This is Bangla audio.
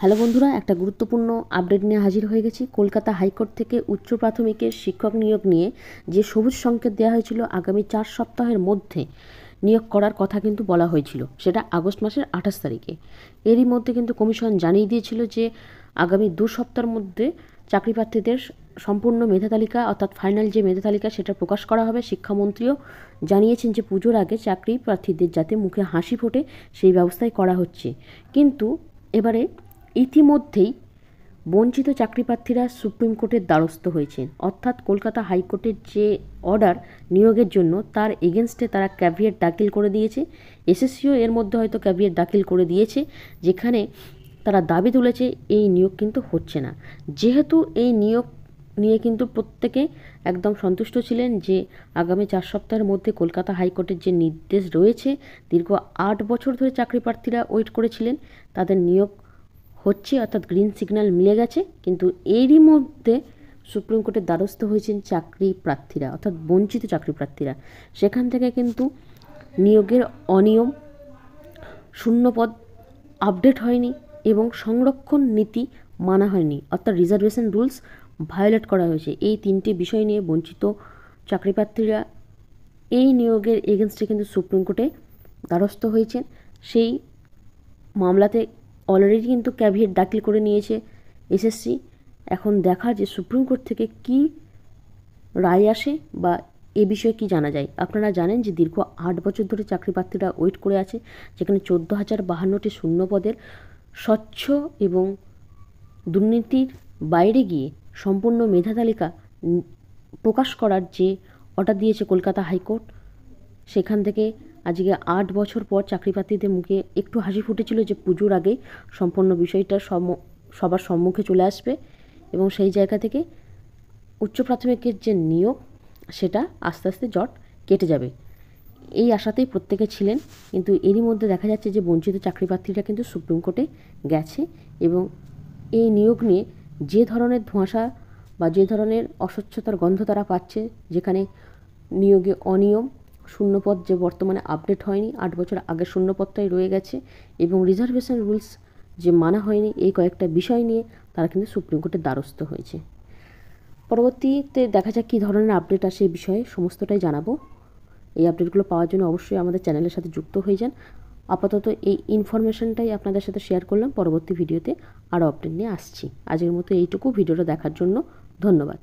হ্যালো বন্ধুরা, একটা গুরুত্বপূর্ণ আপডেট নিয়ে হাজির হয়ে গেছি। কলকাতা হাইকোর্ট থেকে উচ্চ প্রাথমিকের শিক্ষক নিয়োগ নিয়ে যে সবুজ সংকেত দেওয়া হয়েছিল আগামী 4 সপ্তাহের মধ্যে নিয়োগ করার কথা কিন্তু বলা হয়েছিল, সেটা আগস্ট মাসের 28 তারিখে। এরই মধ্যে কিন্তু কমিশন জানিয়ে দিয়েছিল যে আগামী 2 সপ্তাহের মধ্যে চাকরি প্রার্থীদের সম্পূর্ণ মেধা তালিকা অর্থাৎ ফাইনাল যে মেধা তালিকা সেটা প্রকাশ করা হবে। শিক্ষামন্ত্রীও জানিয়েছেন যে পুজোর আগে চাকরি প্রার্থীদের যাতে মুখে হাসি ফোটে সেই ব্যবস্থাই করা হচ্ছে। কিন্তু এবারে ইতিমধ্যেই বঞ্চিত চাকরিপ্রার্থীরা সুপ্রিম কোর্টের দ্বারস্থ হয়েছেন, অর্থাৎ কলকাতা হাইকোর্টের যে অর্ডার নিয়োগের জন্য তার এগেনস্টে তারা ক্যাভিয়েট দাখিল করে দিয়েছে। এসএসসিও এর মধ্যে হয়তো ক্যাভিয়েট দাখিল করে দিয়েছে, যেখানে তারা দাবি তুলেছে এই নিয়োগ কিন্তু হচ্ছে না। যেহেতু এই নিয়োগ নিয়ে কিন্তু প্রত্যেকে একদম সন্তুষ্ট ছিলেন যে আগামী 4 সপ্তাহের মধ্যে কলকাতা হাইকোর্টের যে নির্দেশ রয়েছে, দীর্ঘ 8 বছর ধরে চাকরি প্রার্থীরা ওয়েট করেছিলেন, তাদের নিয়োগ হচ্ছে, অর্থাৎ গ্রিন সিগন্যাল মিলে গেছে। কিন্তু এরই মধ্যে সুপ্রিম কোর্টের দ্বারস্থ হয়েছেন চাকরি প্রার্থীরা, অর্থাৎ বঞ্চিত চাকরি প্রার্থীরা। সেখান থেকে কিন্তু নিয়োগের অনিয়ম, শূন্যপদ আপডেট হয়নি এবং সংরক্ষণ নীতি মানা হয়নি, অর্থাৎ রিজার্ভেশন রুলস ভায়োলেট করা হয়েছে। এই 3টে বিষয় নিয়ে বঞ্চিত চাকরি প্রার্থীরা এই নিয়োগের এগেনস্টে কিন্তু সুপ্রিম কোর্টে দ্বারস্থ হয়েছেন। সেই মামলাতে অলরেডি কিন্তু ক্যাভিয়েট দাখিল করে নিয়েছে এসএসসি। এখন দেখা যে সুপ্রিম কোর্ট থেকে কি রায় আসে বা এ বিষয়ে কি জানা যায়। আপনারা জানেন যে দীর্ঘ 8 বছর ধরে চাকরি প্রার্থীরা ওয়েট করে আছে, যেখানে 14,052টি শূন্য পদের স্বচ্ছ এবং দুর্নীতির বাইরে গিয়ে সম্পূর্ণ মেধা তালিকা প্রকাশ করার যে অর্ডার দিয়েছে কলকাতা হাইকোর্ট, সেখান থেকে আজকে 8 বছর পর চাকরি প্রার্থীদের মুখে একটু হাসি ফুটেছিল যে পুজোর আগেই সম্পূর্ণ বিষয়টা সবার সম্মুখে চলে আসবে এবং সেই জায়গা থেকে উচ্চ প্রাথমিকের যে নিয়োগ সেটা আস্তে আস্তে জট কেটে যাবে, এই আশাতেই প্রত্যেকে ছিলেন। কিন্তু এরই মধ্যে দেখা যাচ্ছে যে বঞ্চিত চাকরি প্রার্থীরা কিন্তু সুপ্রিম কোর্টে গেছে এবং এই নিয়োগ নিয়ে যে ধরনের ধোঁয়াশা বা যে ধরনের অস্বচ্ছতার গন্ধ তারা পাচ্ছে, যেখানে নিয়োগে অনিয়ম, শূন্যপদ যে বর্তমানে আপডেট হয়নি, 8 বছর আগের শূন্যপদটাই রয়ে গেছে এবং রিজার্ভেশন রুলস যে মানা হয়নি, এই কয়েকটা বিষয় নিয়ে তারা কিন্তু সুপ্রিম কোর্টের দ্বারস্থ হয়েছে। পরবর্তীতে দেখা যাক কী ধরনের আপডেট আসে, এই বিষয়ে সমস্তটাই জানাবো। এই আপডেটগুলো পাওয়ার জন্য অবশ্যই আমাদের চ্যানেলের সাথে যুক্ত হয়ে যান। আপাতত এই ইনফরমেশনটাই আপনাদের সাথে শেয়ার করলাম। পরবর্তী ভিডিওতে আরও আপডেট নিয়ে আসছি। আজকের মতো এইটুকু। ভিডিওটা দেখার জন্য ধন্যবাদ।